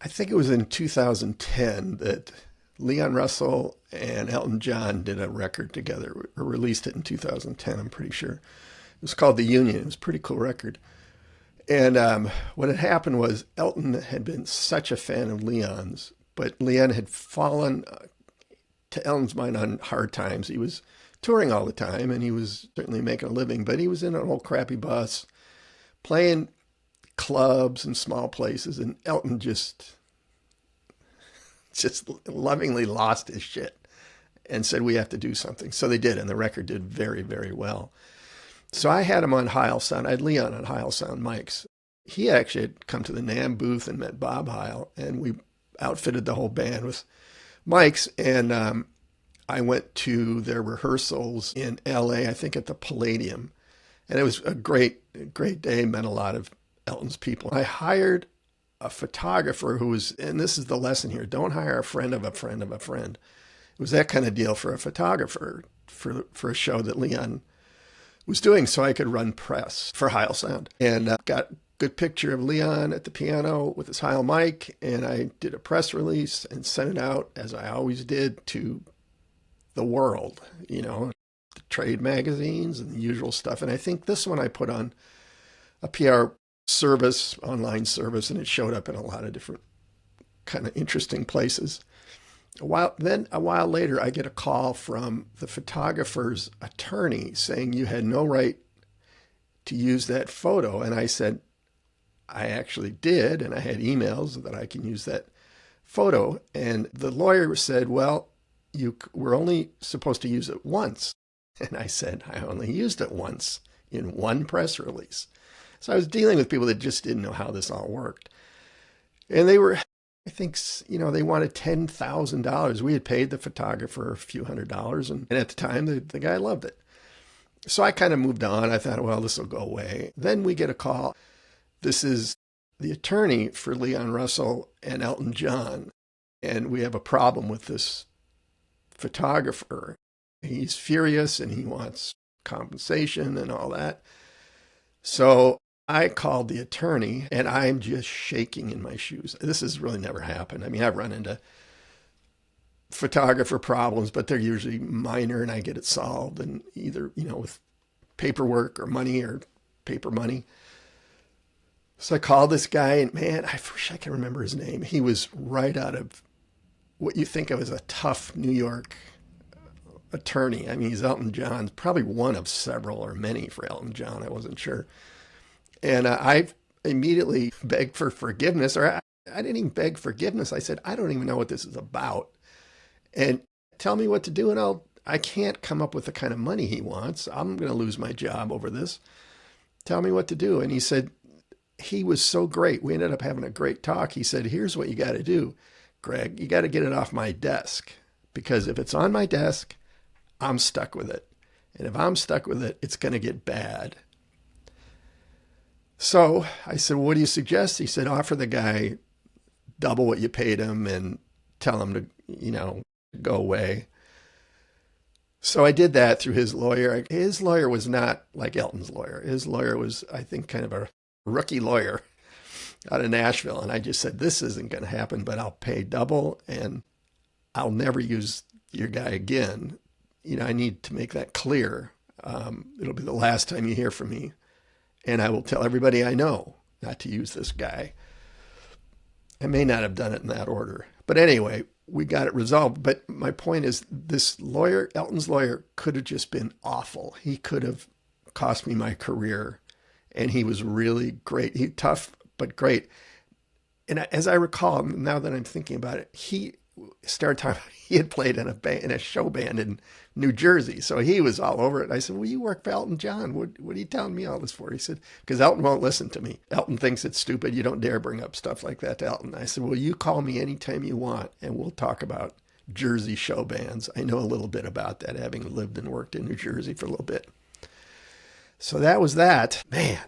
I think it was in 2010 that Leon Russell and Elton John did a record together, or released it in 2010, I'm pretty sure. It was called The Union. It was a pretty cool record. And what had happened was Elton had been such a fan of Leon's, but Leon had fallen to Elton's mind on hard times. He was touring all the time, and he was certainly making a living, but he was in an old crappy bus playing clubs and small places, and Elton just lovingly lost his shit and said, we have to do something. So they did, and the record did very, very well. So I had him on Heil Sound. I had Leon on Heil Sound mics. He actually had come to the NAMM booth and met Bob Heil, and we outfitted the whole band with mics. And I went to their rehearsals in LA, I think at the Palladium. And it was a great day, met a lot of Elton's people. I hired a photographer who was, and this is the lesson here, don't hire a friend of a friend of a friend. It was that kind of deal for a photographer for a show that Leon was doing, so I could run press for Heil Sound. And got a good picture of Leon at the piano with his Heil mic, and I did a press release and sent it out, as I always did, to the world, you know, the trade magazines and the usual stuff. And I think this one I put on a PR service, online service, and it showed up in a lot of different kind of interesting places. A while later, I get a call from the photographer's attorney saying you had no right to use that photo. And I said, I actually did, and I had emails that I can use that photo. And the lawyer said, well, you were only supposed to use it once. And I said, I only used it once in one press release. So I was dealing with people that just didn't know how this all worked. And they were, I think, you know, they wanted $10,000. We had paid the photographer a few $100s. And at the time, the guy loved it. So I kind of moved on. I thought, well, this will go away. Then we get a call. This is the attorney for Leon Russell and Elton John. And we have a problem with this photographer. He's furious and he wants compensation and all that. So I called the attorney, and I'm just shaking in my shoes. This has really never happened. I mean, I've run into photographer problems, but they're usually minor, and I get it solved, and either, you know, with paperwork or money or paper money. So I called this guy, and man, I wish I can remember his name. He was right out of what you think of as a tough New York attorney. I mean, he's Elton John's, probably one of several or many for Elton John. I wasn't sure. And I immediately begged for forgiveness, or I didn't even beg forgiveness. I said, I don't even know what this is about. And tell me what to do, and I can't come up with the kind of money he wants. I'm going to lose my job over this. Tell me what to do. And he said, he was so great. We ended up having a great talk. He said, here's what you got to do, Greg. You got to get it off my desk, because if it's on my desk, I'm stuck with it. And if I'm stuck with it, it's going to get bad. So I said, well, what do you suggest? He said, offer the guy double what you paid him and tell him to, you know, go away. So I did that through his lawyer. His lawyer was not like Elton's lawyer. His lawyer was, I think, kind of a rookie lawyer out of Nashville. And I just said, this isn't going to happen, but I'll pay double and I'll never use your guy again. You know, I need to make that clear. It'll be the last time you hear from me. And I will tell everybody I know not to use this guy. I may not have done it in that order. But anyway, we got it resolved. But my point is, this lawyer, Elton's lawyer, could have just been awful. He could have cost me my career. And he was really great. He tough, but great. And as I recall, now that I'm thinking about it, he started talking, he had played in a show band in New Jersey. So he was all over it. And I said, well, you work for Elton John. What are you telling me all this for? He said, because Elton won't listen to me. Elton thinks it's stupid. You don't dare bring up stuff like that to Elton. I said, well, you call me anytime you want, and we'll talk about Jersey show bands. I know a little bit about that, having lived and worked in New Jersey for a little bit. So that was that. Man,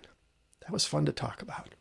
that was fun to talk about.